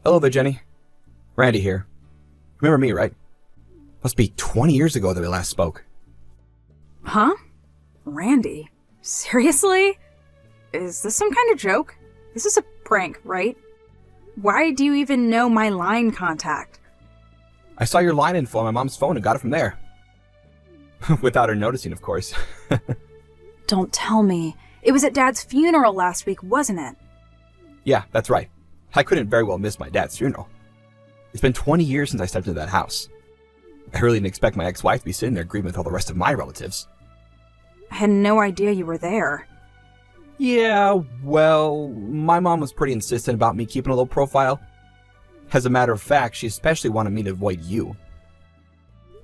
Hello there, Jenny. Randy here. Remember me, right? Must be 20 years ago that we last spoke. Huh? Randy? Seriously? Is this some kind of joke? This is a prank, right? Why do you even know my line contact? I saw your line info on my mom's phone and got it from there. Without her noticing, of course. Don't tell me. It was at Dad's funeral last week, wasn't it? Yeah, that's right. I couldn't very well miss my dad's funeral. It's been 20 years since I stepped into that house. I really didn't expect my ex-wife to be sitting there grieving with all the rest of my relatives. I had no idea you were there. Yeah, well, my mom was pretty insistent about me keeping a low profile. As a matter of fact, she especially wanted me to avoid you.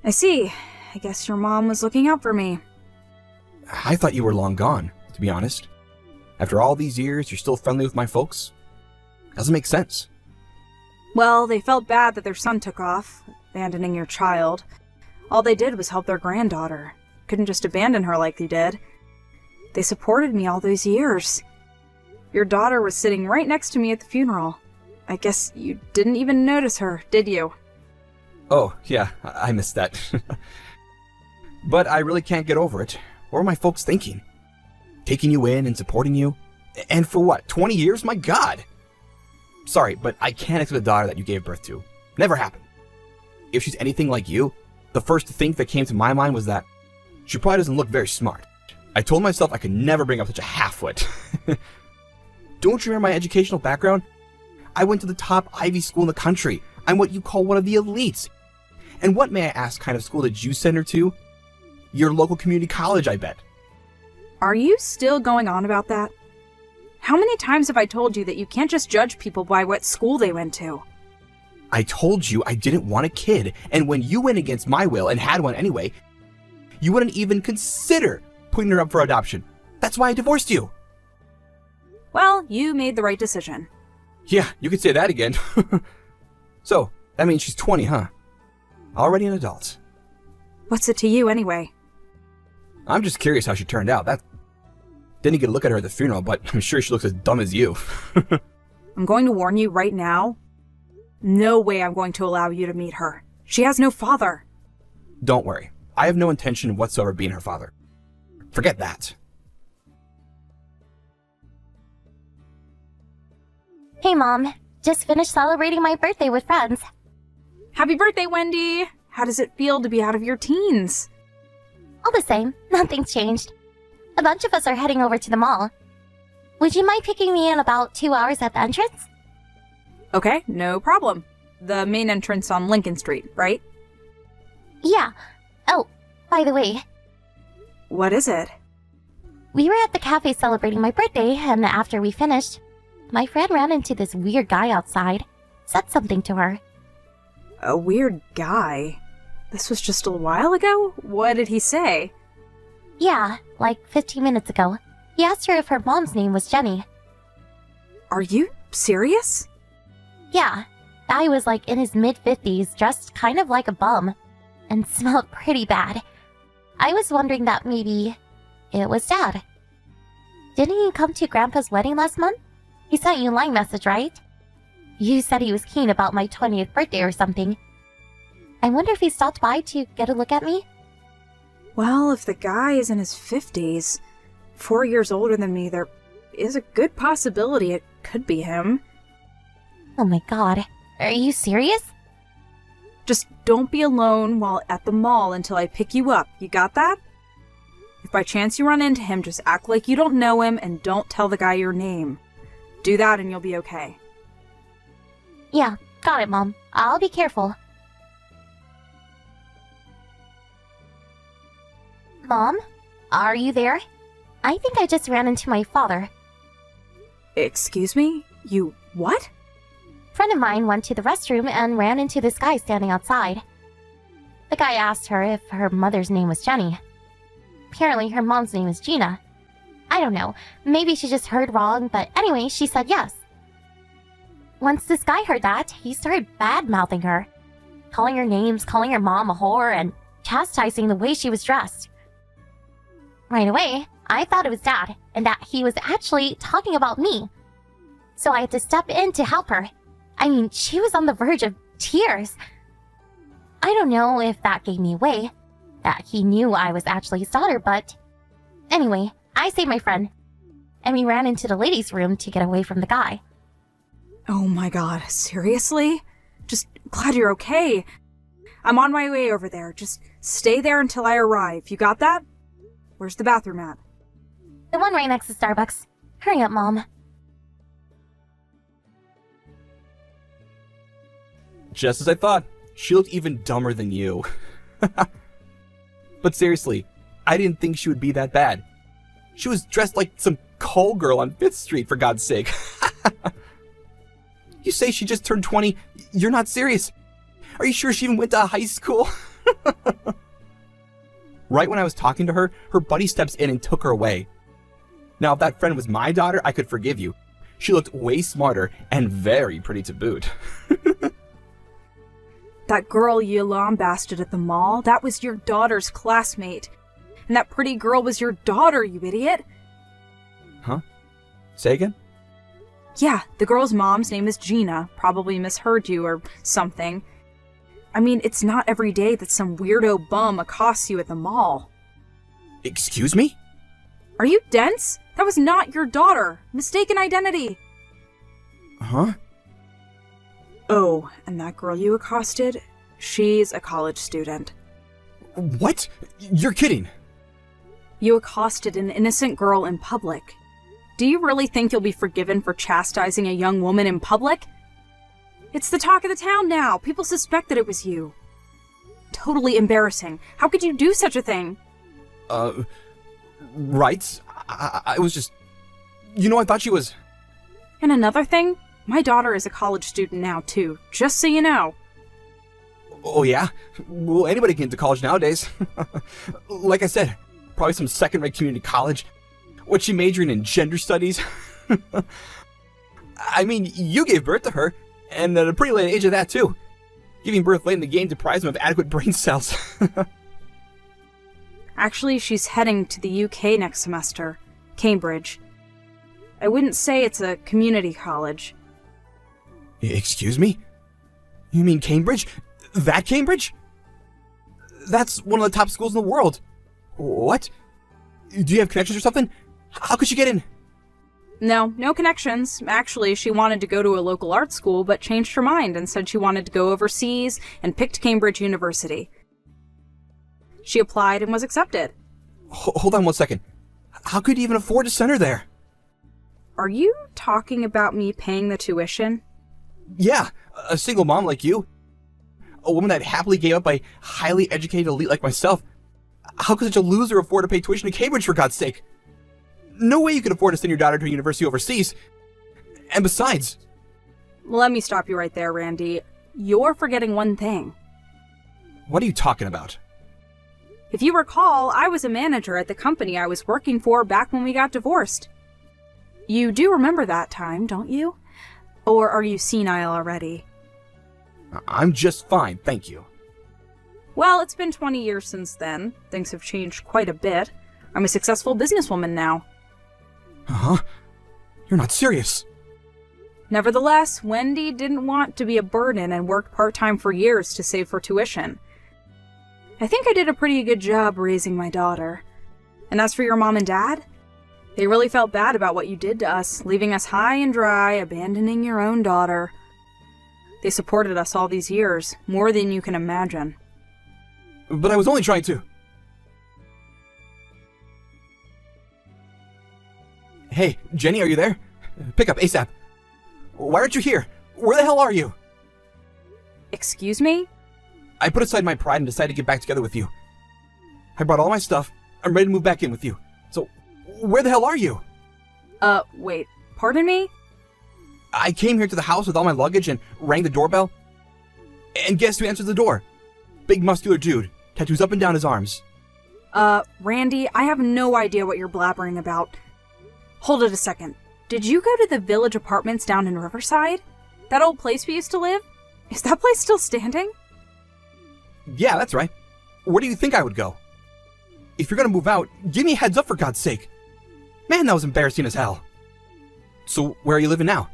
I see. I guess your mom was looking out for me. I thought you were long gone, to be honest. After all these years, you're still friendly with my folks? Doesn't make sense. Well, they felt bad that their son took off, abandoning your child. All they did was help their granddaughter. Couldn't just abandon her like they did. They supported me all those years. Your daughter was sitting right next to me at the funeral. I guess you didn't even notice her, did you? Oh, yeah, I missed that. But I really can't get over it. What were my folks thinking? Taking you in and supporting you? And for what, 20 years? My God! Sorry, but I can't accept a daughter that you gave birth to. Never happened. If she's anything like you, the first thing that came to my mind was that she probably doesn't look very smart. I told myself I could never bring up such a half-wit. Don't you remember my educational background? I went to the top Ivy school in the country. I'm what you call one of the elites. And what, may I ask, kind of school did you send her to? Your local community college, I bet. Are you still going on about that? How many times have I told you that you can't just judge people by what school they went to? I told you I didn't want a kid, and when you went against my will and had one anyway, you wouldn't even consider putting her up for adoption. That's why I divorced you. Well, you made the right decision. Yeah, you could say that again. So, that means she's 20, huh? Already an adult. What's it to you anyway? I'm just curious how she turned out. Didn't get a look at her at the funeral, but I'm sure she looks as dumb as you. I'm going to warn you right now. No way I'm going to allow you to meet her. She has no father. Don't worry. I have no intention whatsoever of being her father. Forget that. Hey, Mom. Just finished celebrating my birthday with friends. Happy birthday, Wendy! How does it feel to be out of your teens? All the same, nothing's changed. A bunch of us are heading over to the mall. Would you mind picking me in about 2 hours at the entrance? Okay, no problem. The main entrance on Lincoln Street, right? Yeah. Oh, by the way. What is it? We were at the cafe celebrating my birthday, and after we finished, my friend ran into this weird guy outside. Said something to her. A weird guy? This was just a while ago? What did he say? Yeah, like 15 minutes ago. He asked her if her mom's name was Jenny. Are you serious? Yeah. Guy was like in his mid-50s, dressed kind of like a bum, and smelled pretty bad. I was wondering that maybe it was Dad. Didn't he come to Grandpa's wedding last month? He sent you a line message, right? You said he was keen about my 20th birthday or something. I wonder if he stopped by to get a look at me? Well, if the guy is in his 50s, 4 years older than me, there is a good possibility it could be him. Oh my god. Are you serious? Just don't be alone while at the mall until I pick you up. You got that? If by chance you run into him, just act like you don't know him and don't tell the guy your name. Do that and you'll be okay. Yeah, got it, Mom. I'll be careful. Mom? Are you there? I think I just ran into my father. Excuse me? You what? Friend of mine went to the restroom and ran into this guy standing outside. The guy asked her if her mother's name was Jenny. Apparently her mom's name is Gina. I don't know, maybe she just heard wrong, but anyway, she said yes. Once this guy heard that, he started bad-mouthing her. Calling her names, calling her mom a whore, and chastising the way she was dressed. Right away, I thought it was Dad, and that he was actually talking about me. So I had to step in to help her. I mean, she was on the verge of tears. I don't know if that gave me away, that he knew I was actually his daughter, but... Anyway, I saved my friend, and we ran into the ladies' room to get away from the guy. Oh my god, seriously? Just glad you're okay. I'm on my way over there. Just stay there until I arrive. You got that? Where's the bathroom at? The one right next to Starbucks. Hurry up, Mom. Just as I thought. She looked even dumber than you. But seriously, I didn't think she would be that bad. She was dressed like some call girl on 5th Street, for God's sake. You say she just turned 20? You're not serious. Are you sure she even went to high school? Right when I was talking to her, her buddy steps in and took her away. Now, if that friend was my daughter, I could forgive you. She looked way smarter and very pretty to boot. That girl you lambasted at the mall, that was your daughter's classmate. And that pretty girl was your daughter, you idiot. Huh? Say again? Yeah, the girl's mom's name is Gina. Probably misheard you or something. I mean, it's not every day that some weirdo bum accosts you at the mall. Excuse me? Are you dense? That was not your daughter. Mistaken identity. Huh? Oh, and that girl you accosted? She's a college student. What? You're kidding. You accosted an innocent girl in public. Do you really think you'll be forgiven for chastising a young woman in public? It's the talk of the town now. People suspect that it was you. Totally embarrassing. How could you do such a thing? Right. I was just... I thought she was... And another thing, my daughter is a college student now, too. Just so you know. Oh, yeah? Well, anybody can get into college nowadays. Like I said, probably some second-rate community college. What's she majoring in? Gender studies? I mean, you gave birth to her, and at a pretty late age of that, too. Giving birth late in the game deprives them of adequate brain cells. Actually, she's heading to the UK next semester. Cambridge. I wouldn't say it's a community college. Excuse me? You mean Cambridge? That Cambridge? That's one of the top schools in the world. What? Do you have connections or something? How could she get in? No connections. Actually, she wanted to go to a local art school, but changed her mind and said she wanted to go overseas and picked Cambridge University. She applied and was accepted. Hold on one second. How could you even afford to send her there? Are you talking about me paying the tuition? Yeah, a single mom like you. A woman that happily gave up a highly educated elite like myself. How could such a loser afford to pay tuition to Cambridge, for God's sake? No way you could afford to send your daughter to a university overseas. And besides... Let me stop you right there, Randy. You're forgetting one thing. What are you talking about? If you recall, I was a manager at the company I was working for back when we got divorced. You do remember that time, don't you? Or are you senile already? I'm just fine, thank you. Well, it's been 20 years since then. Things have changed quite a bit. I'm a successful businesswoman now. Huh? You're not serious. Nevertheless, Wendy didn't want to be a burden and worked part-time for years to save for tuition. I think I did a pretty good job raising my daughter. And as for your mom and dad, they really felt bad about what you did to us, leaving us high and dry, abandoning your own daughter. They supported us all these years, more than you can imagine. But I was only trying to... Hey, Jenny, are you there? Pick up ASAP. Why aren't you here? Where the hell are you? Excuse me? I put aside my pride and decided to get back together with you. I brought all my stuff. I'm ready to move back in with you. So, where the hell are you? Wait, pardon me? I came here to the house with all my luggage and rang the doorbell. And guess who answered the door? Big muscular dude, tattoos up and down his arms. Randy, I have no idea what you're blabbering about. Hold it a second. Did you go to the Village Apartments down in Riverside? That old place we used to live? Is that place still standing? Yeah, that's right. Where do you think I would go? If you're gonna move out, give me a heads up for God's sake. Man, that was embarrassing as hell. So, where are you living now?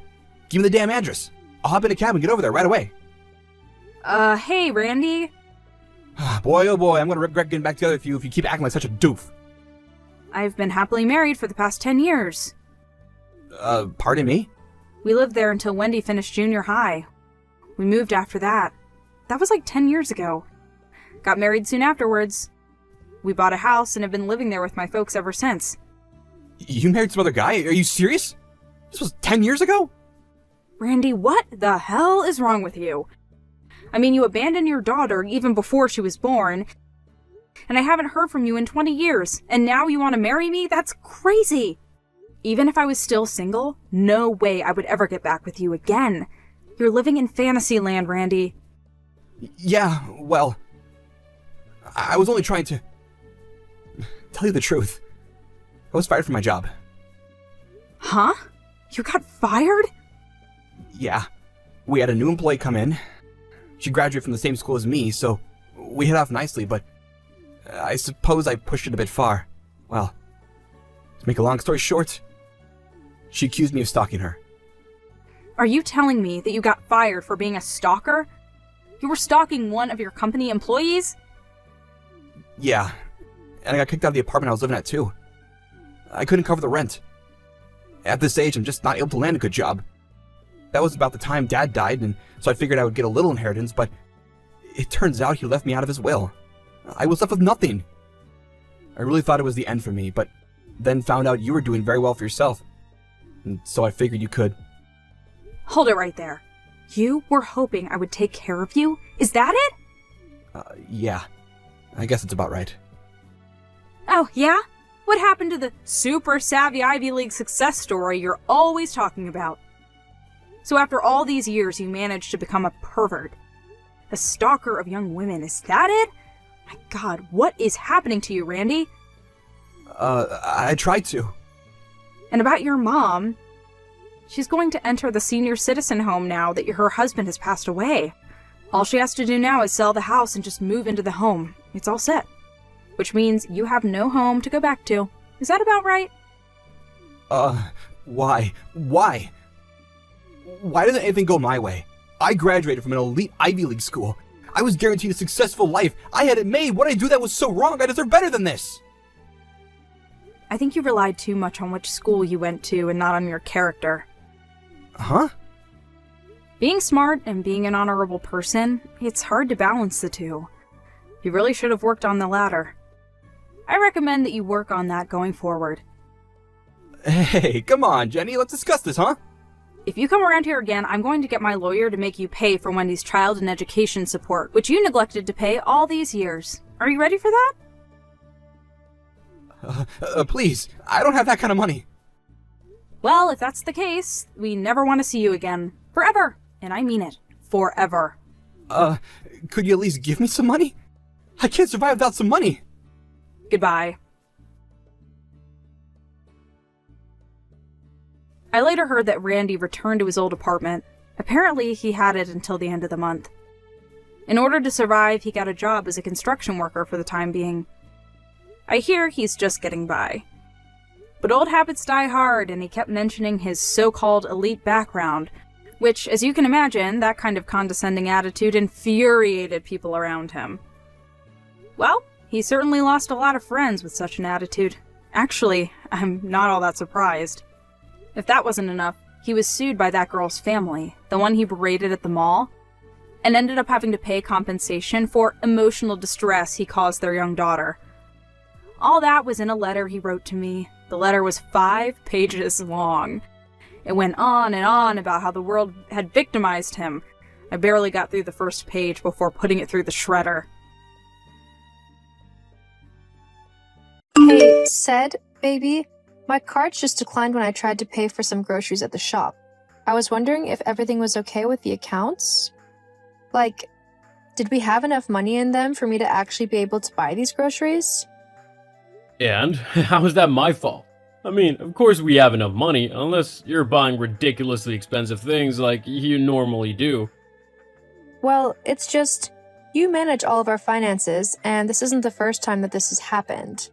Give me the damn address. I'll hop in a cab and get over there right away. Hey, Randy. Boy, oh boy, I'm gonna regret getting back together with you if you keep acting like such a doof. I've been happily married for the past 10 years. Pardon me? We lived there until Wendy finished junior high. We moved after that. That was like 10 years ago. Got married soon afterwards. We bought a house and have been living there with my folks ever since. You married some other guy? Are you serious? This was 10 years ago? Randy, what the hell is wrong with you? I mean, you abandoned your daughter even before she was born, and I haven't heard from you in 20 years, and now you want to marry me? That's crazy! Even if I was still single, no way I would ever get back with you again. You're living in fantasy land, Randy. Yeah, well, I was only trying to tell you the truth. I was fired from my job. Huh? You got fired? Yeah. We had a new employee come in. She graduated from the same school as me, so we hit off nicely, but I suppose I pushed it a bit far. Well, to make a long story short, she accused me of stalking her. Are you telling me that you got fired for being a stalker? You were stalking one of your company employees? Yeah, and I got kicked out of the apartment I was living at too. I couldn't cover the rent. At this age, I'm just not able to land a good job. That was about the time Dad died, and so I figured I would get a little inheritance, but it turns out he left me out of his will. I was left with nothing. I really thought it was the end for me, but then found out you were doing very well for yourself. And so I figured you could. Hold it right there. You were hoping I would take care of you? Is that it? Yeah. I guess it's about right. Oh, yeah? What happened to the super savvy Ivy League success story you're always talking about? So after all these years, you managed to become a pervert. A stalker of young women, is that it? My God, what is happening to you, Randy? I tried to. And about your mom, she's going to enter the senior citizen home now that her husband has passed away. All she has to do now is sell the house and just move into the home. It's all set. Which means you have no home to go back to. Is that about right? Why? Why? Why doesn't anything go my way? I graduated from an elite Ivy League school. I was guaranteed a successful life. I had it made. What did I do that was so wrong? I deserve better than this. I think you relied too much on which school you went to and not on your character. Huh? Being smart and being an honorable person, it's hard to balance the two. You really should have worked on the latter. I recommend that you work on that going forward. Hey, come on, Jenny. Let's discuss this, huh? If you come around here again, I'm going to get my lawyer to make you pay for Wendy's child and education support, which you neglected to pay all these years. Are you ready for that? Please. I don't have that kind of money. Well, if that's the case, we never want to see you again. Forever. And I mean it. Forever. Could you at least give me some money? I can't survive without some money. Goodbye. I later heard that Randy returned to his old apartment. Apparently, he had it until the end of the month. In order to survive, he got a job as a construction worker for the time being. I hear he's just getting by. But old habits die hard, and he kept mentioning his so-called elite background, which, as you can imagine, that kind of condescending attitude infuriated people around him. Well, he certainly lost a lot of friends with such an attitude. Actually, I'm not all that surprised. If that wasn't enough, he was sued by that girl's family, the one he berated at the mall, and ended up having to pay compensation for emotional distress he caused their young daughter. All that was in a letter he wrote to me. The letter was 5 pages long. It went on and on about how the world had victimized him. I barely got through the first page before putting it through the shredder. Hey, said, baby, my card just declined when I tried to pay for some groceries at the shop. I was wondering if everything was okay with the accounts? Like, did we have enough money in them for me to actually be able to buy these groceries? And how is that my fault? I mean, of course we have enough money, unless you're buying ridiculously expensive things like you normally do. Well, it's just, you manage all of our finances, and this isn't the first time that this has happened.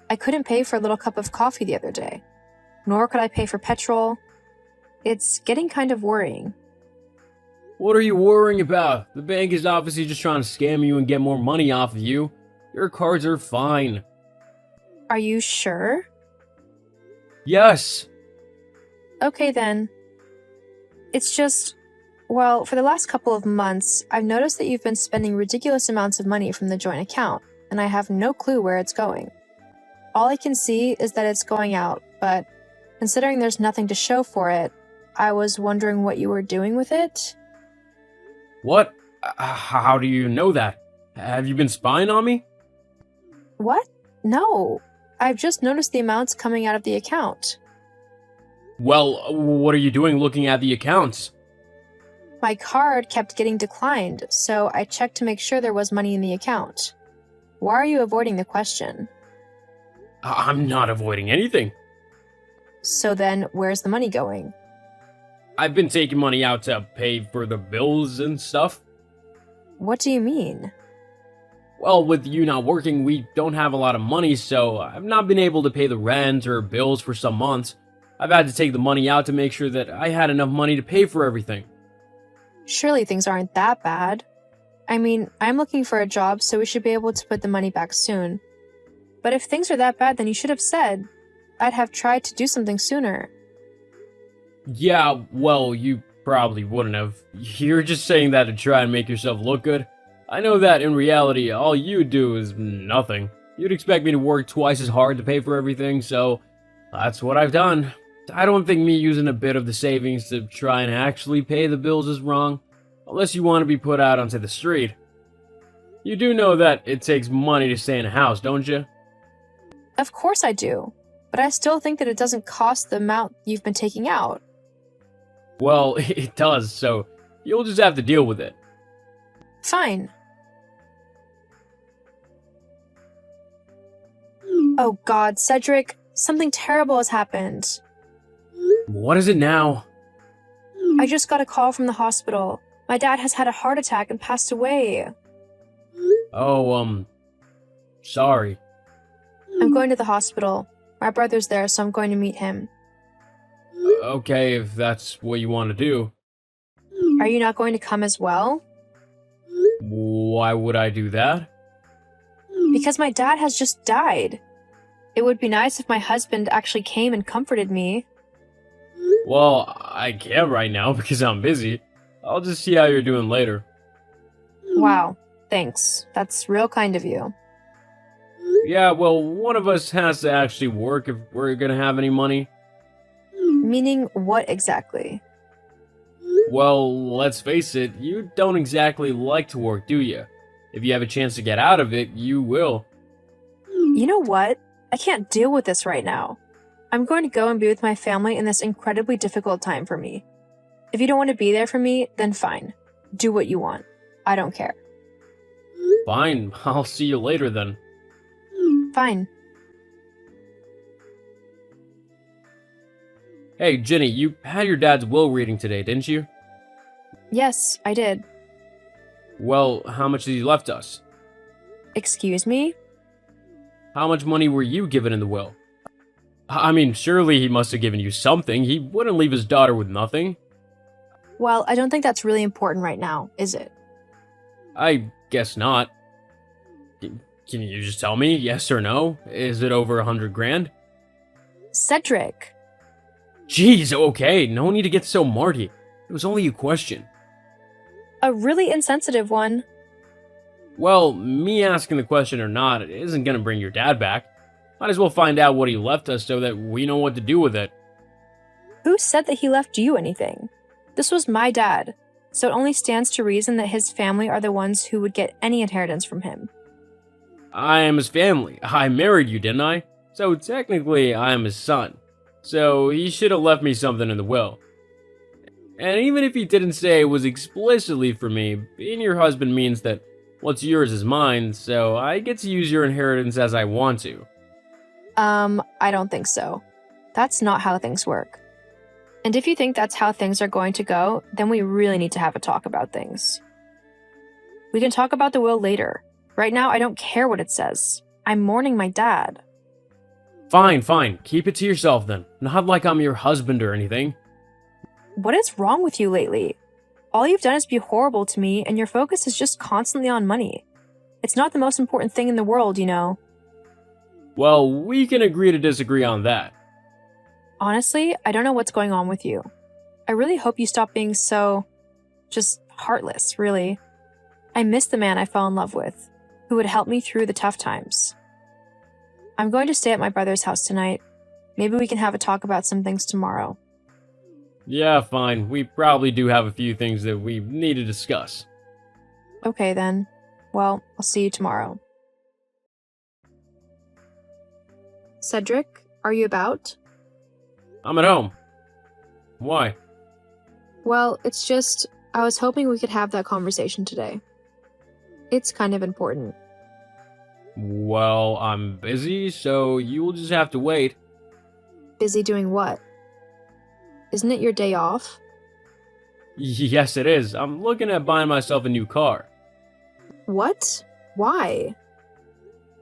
I couldn't pay for a little cup of coffee the other day, nor could I pay for petrol. It's getting kind of worrying. What are you worrying about? The bank is obviously just trying to scam you and get more money off of you. Your cards are fine. Are you sure? Yes. Okay then. It's just, well, for the last couple of months, I've noticed that you've been spending ridiculous amounts of money from the joint account, and I have no clue where it's going. All I can see is that it's going out, but considering there's nothing to show for it, I was wondering what you were doing with it. What? How do you know that? Have you been spying on me? What? No. I've just noticed the amounts coming out of the account. Well, what are you doing looking at the accounts? My card kept getting declined, so I checked to make sure there was money in the account. Why are you avoiding the question? I'm not avoiding anything. So then, where's the money going? I've been taking money out to pay for the bills and stuff. What do you mean? Well, with you not working, we don't have a lot of money, so I've not been able to pay the rent or bills for some months. I've had to take the money out to make sure that I had enough money to pay for everything. Surely things aren't that bad. I mean, I'm looking for a job, so we should be able to put the money back soon. But if things are that bad, then you should have said. I'd have tried to do something sooner. Yeah, well, you probably wouldn't have. You're just saying that to try and make yourself look good. I know that in reality, all you do is nothing. You'd expect me to work twice as hard to pay for everything, so that's what I've done. I don't think me using a bit of the savings to try and actually pay the bills is wrong, unless you want to be put out onto the street. You do know that it takes money to stay in a house, don't you? Of course I do. But I still think that it doesn't cost the amount you've been taking out. Well, it does, so you'll just have to deal with it. Fine. Oh god, Cedric, something terrible has happened. What is it now? I just got a call from the hospital. My dad has had a heart attack and passed away. Oh, sorry. I'm going to the hospital. My brother's there, so I'm going to meet him. Okay, if that's what you want to do. Are you not going to come as well? Why would I do that? Because my dad has just died. It would be nice if my husband actually came and comforted me. Well, I can't right now because I'm busy. I'll just see how you're doing later. Wow, thanks. That's real kind of you. Yeah, well, one of us has to actually work if we're gonna have any money. Meaning what exactly? Well, let's face it, you don't exactly like to work, do you? If you have a chance to get out of it, you will. You know what? I can't deal with this right now. I'm going to go and be with my family in this incredibly difficult time for me. If you don't want to be there for me, then fine. Do what you want. I don't care. Fine, I'll see you later then. Fine. Hey, Jenny, you had your dad's will reading today, didn't you? Yes, I did. Well, how much has he left us? Excuse me? How much money were you given in the will? I mean, surely he must have given you something. He wouldn't leave his daughter with nothing. Well, I don't think that's really important right now, is it? I guess not. Can you just tell me, yes or no? Is it over 100 grand? Cedric! Jeez, okay, no need to get so marty. It was only a question. A really insensitive one. Well, me asking the question or not, it isn't gonna bring your dad back. Might as well find out what he left us so that we know what to do with it. Who said that he left you anything? This was my dad, so it only stands to reason that his family are the ones who would get any inheritance from him. I am his family. I married you, didn't I? So technically, I am his son. So he should have left me something in the will. And even if he didn't say it was explicitly for me, being your husband means that what's yours is mine, so I get to use your inheritance as I want to. I don't think so. That's not how things work. And if you think that's how things are going to go, then we really need to have a talk about things. We can talk about the will later. Right now, I don't care what it says. I'm mourning my dad. Fine, fine. Keep it to yourself then. Not like I'm your husband or anything. What is wrong with you lately? All you've done is be horrible to me, and your focus is just constantly on money. It's not the most important thing in the world, you know. Well, we can agree to disagree on that. Honestly, I don't know what's going on with you. I really hope you stop being so... just heartless, really. I miss the man I fell in love with, who would help me through the tough times. I'm going to stay at my brother's house tonight. Maybe we can have a talk about some things tomorrow. Yeah, fine. We probably do have a few things that we need to discuss. Okay then. Well, I'll see you tomorrow. Cedric, are you about? I'm at home. Why? Well, it's just, I was hoping we could have that conversation today. It's kind of important. Well, I'm busy, so you'll just have to wait. Busy doing what? Isn't it your day off? Yes, it is. I'm looking at buying myself a new car. What? Why?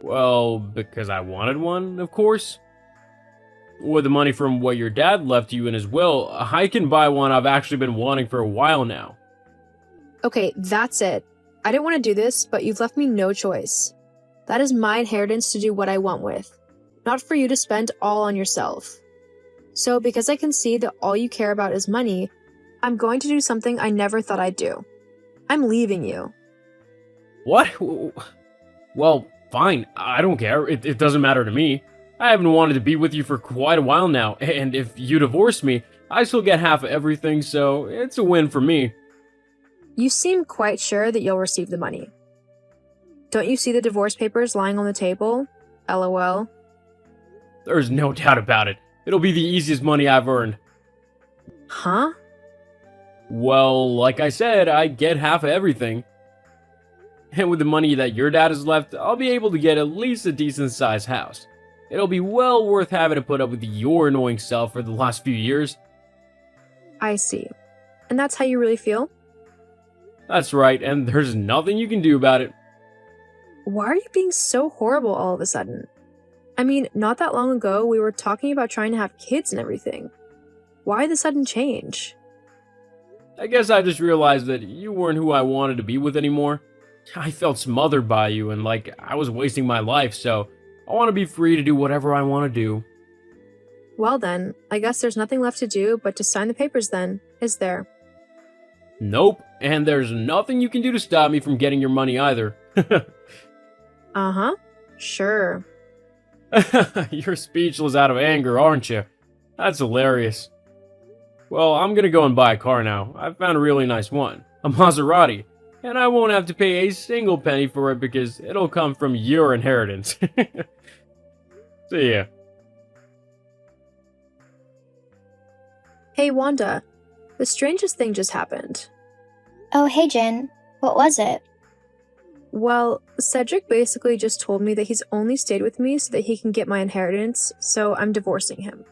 Well, because I wanted one, of course. With the money from what your dad left you in his will, I can buy one I've actually been wanting for a while now. Okay, that's it. I didn't want to do this, but you've left me no choice. That is my inheritance to do what I want with, not for you to spend all on yourself. So, because I can see that all you care about is money, I'm going to do something I never thought I'd do. I'm leaving you. What? Well, fine. I don't care. It doesn't matter to me. I haven't wanted to be with you for quite a while now, and if you divorce me, I still get half of everything, so it's a win for me. You seem quite sure that you'll receive the money. Don't you see the divorce papers lying on the table? LOL. There's no doubt about it. It'll be the easiest money I've earned. Huh? Well, like I said, I get half of everything. And with the money that your dad has left, I'll be able to get at least a decent-sized house. It'll be well worth having to put up with your annoying self for the last few years. I see. And that's how you really feel? That's right, and there's nothing you can do about it. Why are you being so horrible all of a sudden? I mean, not that long ago, we were talking about trying to have kids and everything. Why the sudden change? I guess I just realized that you weren't who I wanted to be with anymore. I felt smothered by you and like I was wasting my life, so I want to be free to do whatever I want to do. Well then, I guess there's nothing left to do but to sign the papers then, is there? Nope, and there's nothing you can do to stop me from getting your money either. Uh-huh. Sure. You're speechless out of anger, aren't you? That's hilarious. Well, I'm gonna go and buy a car now. I found a really nice one. A Maserati. And I won't have to pay a single penny for it because it'll come from your inheritance. See ya. Hey Wanda, the strangest thing just happened. Oh, hey, Jin. What was it? Well, Cedric basically just told me that he's only stayed with me so that he can get my inheritance, so I'm divorcing him.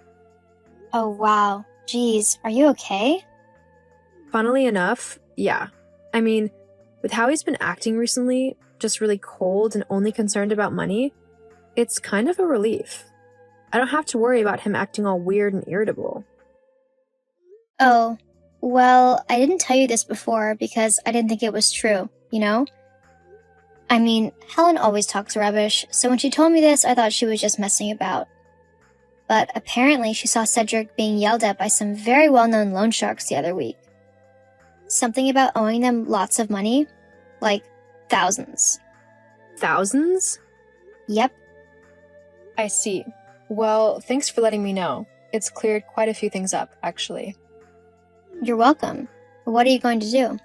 Oh, wow. Geez, are you okay? Funnily enough, yeah. I mean, with how he's been acting recently, just really cold and only concerned about money, it's kind of a relief. I don't have to worry about him acting all weird and irritable. Oh, well, I didn't tell you this before because I didn't think it was true, you know? I mean, Helen always talks rubbish, so when she told me this, I thought she was just messing about. But apparently she saw Cedric being yelled at by some very well-known loan sharks the other week. Something about owing them lots of money, like thousands. Thousands? Yep. I see. Well, thanks for letting me know. It's cleared quite a few things up, actually. You're welcome. What are you going to do?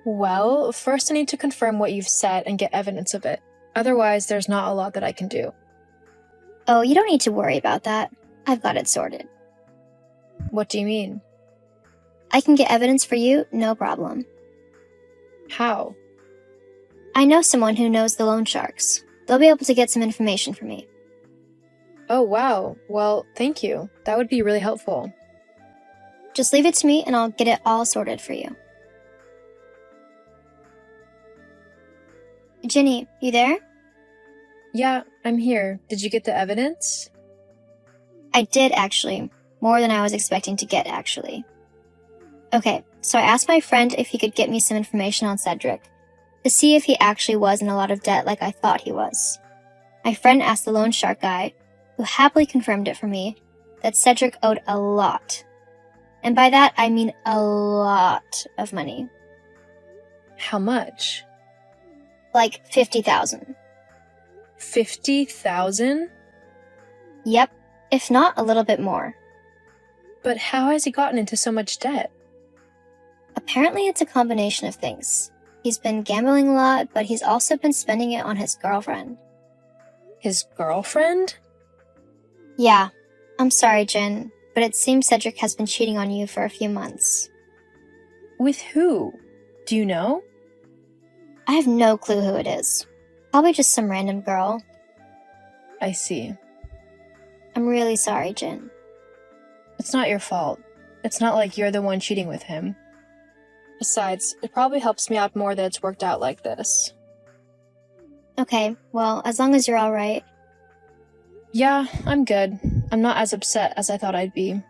Well, first I need to confirm what you've said and get evidence of it. Otherwise, there's not a lot that I can do. Oh, you don't need to worry about that. I've got it sorted. What do you mean? I can get evidence for you, no problem. How? I know someone who knows the loan sharks. They'll be able to get some information for me. Oh, wow. Well, thank you. That would be really helpful. Just leave it to me and I'll get it all sorted for you. Ginny, you there? Yeah, I'm here. Did you get the evidence? I did, actually. More than I was expecting to get, actually. Okay, so I asked my friend if he could get me some information on Cedric, to see if he actually was in a lot of debt like I thought he was. My friend asked the loan shark guy, who happily confirmed it for me, that Cedric owed a lot. And by that, I mean a lot of money. How much? Like 50,000. 50,000? Yep, if not a little bit more. But how has he gotten into so much debt? Apparently it's a combination of things. He's been gambling a lot, but he's also been spending it on his girlfriend. His girlfriend? Yeah, I'm sorry, Jin, but it seems Cedric has been cheating on you for a few months. With who? Do you know? I have no clue who it is. Probably just some random girl. I see. I'm really sorry, Jin. It's not your fault. It's not like you're the one cheating with him. Besides, it probably helps me out more that it's worked out like this. Okay, well, as long as you're alright. Yeah, I'm good. I'm not as upset as I thought I'd be.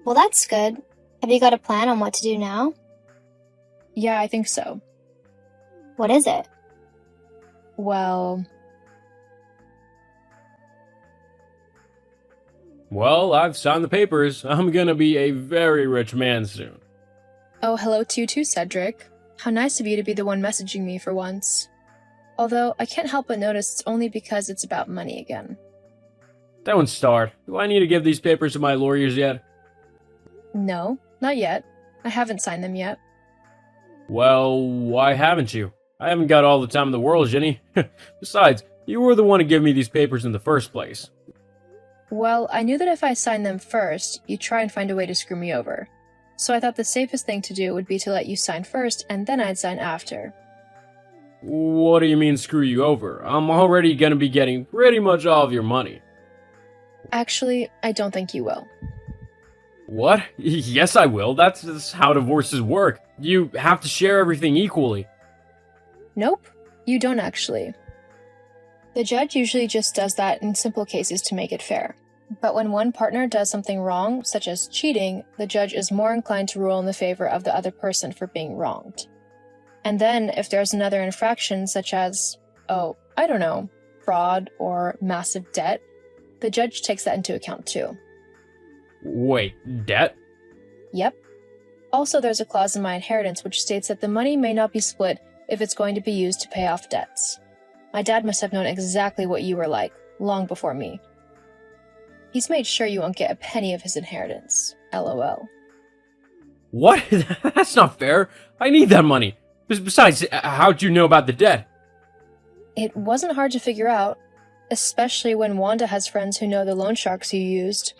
Well, that's good. Have you got a plan on what to do now? Yeah, I think so. What is it? Well, Well, I've signed the papers. I'm gonna be a very rich man soon. oh, hello to you too, Cedric. How nice of you to be the one messaging me for once. Although, I can't help but notice it's only because it's about money again. Don't start. Do I need to give these papers to my lawyers yet? No, not yet. I haven't signed them yet. Well, why haven't you? I haven't got all the time in the world, Jenny. Besides, you were the one to give me these papers in the first place. Well, I knew that if I signed them first, you'd try and find a way to screw me over. So I thought the safest thing to do would be to let you sign first, and then I'd sign after. What do you mean screw you over? I'm already gonna be getting pretty much all of your money. Actually, I don't think you will. What? Yes, I will. That's how divorces work. You have to share everything equally. Nope, you don't actually. The judge usually just does that in simple cases to make it fair. But when one partner does something wrong, such as cheating, the judge is more inclined to rule in the favor of the other person for being wronged. And then, if there's another infraction, such as, I don't know, fraud or massive debt, the judge takes that into account too. Wait, debt? Yep. Also, there's a clause in my inheritance which states that the money may not be split if it's going to be used to pay off debts. My dad must have known exactly what you were like, long before me. He's made sure you won't get a penny of his inheritance. LOL. What? That's not fair. I need that money. Besides, how'd you know about the debt? It wasn't hard to figure out, especially when Wanda has friends who know the loan sharks you used.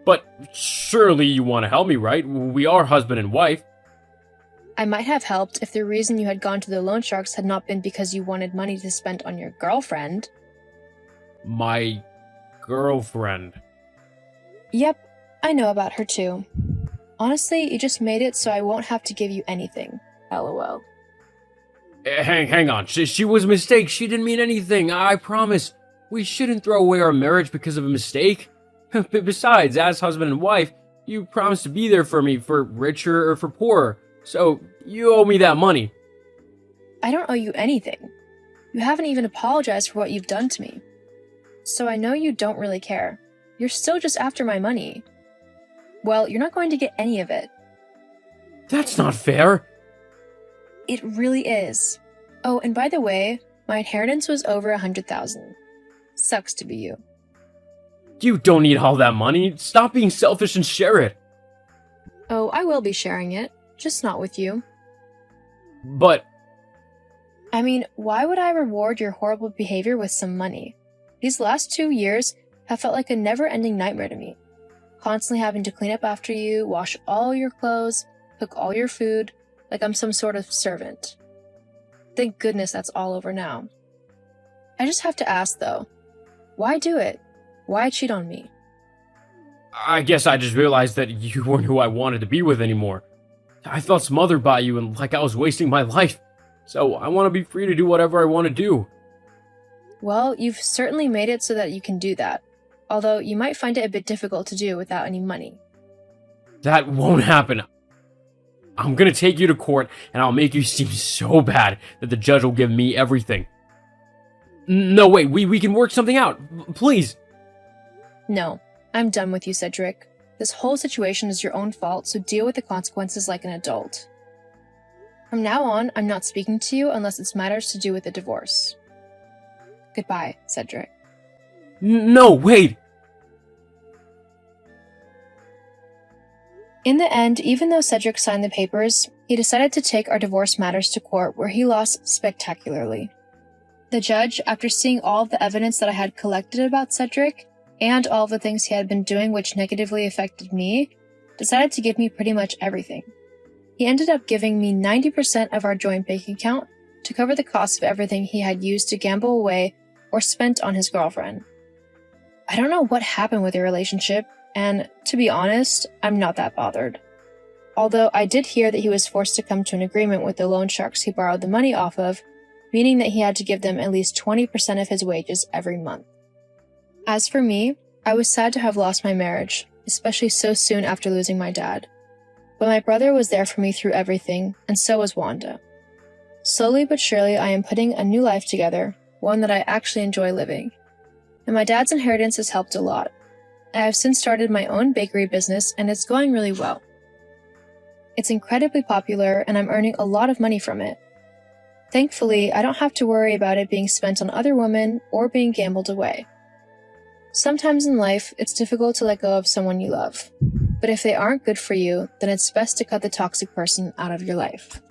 But surely you want to help me, right? We are husband and wife. I might have helped if the reason you had gone to the loan sharks had not been because you wanted money to spend on your girlfriend. My girlfriend. Yep, I know about her too. Honestly, you just made it so I won't have to give you anything. LOL. Hang on. She was a mistake. She didn't mean anything. I promise. We shouldn't throw away our marriage because of a mistake. Besides, as husband and wife, you promised to be there for me, for richer or for poorer. So, you owe me that money. I don't owe you anything. You haven't even apologized for what you've done to me. So I know you don't really care. You're still just after my money. Well, you're not going to get any of it. That's not fair. It really is. Oh, and by the way, my inheritance was over 100,000. Sucks to be you. You don't need all that money. Stop being selfish and share it. Oh, I will be sharing it, just not with you. But I mean, why would I reward your horrible behavior with some money? These last 2 years have felt like a never-ending nightmare to me. Constantly having to clean up after you, wash all your clothes, cook all your food, like I'm some sort of servant. Thank goodness that's all over now. I just have to ask though, why do it? Why cheat on me? I guess I just realized that you weren't who I wanted to be with anymore. I felt smothered by you and like I was wasting my life. So I want to be free to do whatever I want to do. Well, you've certainly made it so that you can do that, although you might find it a bit difficult to do without any money. That won't happen. I'm gonna take you to court, and I'll make you seem so bad that the judge will give me everything. No, wait, we can work something out. Please. No, I'm done with you, Cedric. This whole situation is your own fault, so deal with the consequences like an adult. From now on, I'm not speaking to you unless it's matters to do with the divorce. Goodbye, Cedric. No, wait. In the end, even though Cedric signed the papers, he decided to take our divorce matters to court where he lost spectacularly. The judge, after seeing all of the evidence that I had collected about Cedric, and all of the things he had been doing which negatively affected me, decided to give me pretty much everything. He ended up giving me 90% of our joint bank account to cover the cost of everything he had used to gamble away or spent on his girlfriend. I don't know what happened with their relationship, and to be honest, I'm not that bothered. Although I did hear that he was forced to come to an agreement with the loan sharks he borrowed the money off of, meaning that he had to give them at least 20% of his wages every month. As for me, I was sad to have lost my marriage, especially so soon after losing my dad. But my brother was there for me through everything, and so was Wanda. Slowly but surely, I am putting a new life together, one that I actually enjoy living. And my dad's inheritance has helped a lot. I have since started my own bakery business, and it's going really well. It's incredibly popular, and I'm earning a lot of money from it. Thankfully, I don't have to worry about it being spent on other women or being gambled away. Sometimes in life, it's difficult to let go of someone you love. But if they aren't good for you, then it's best to cut the toxic person out of your life.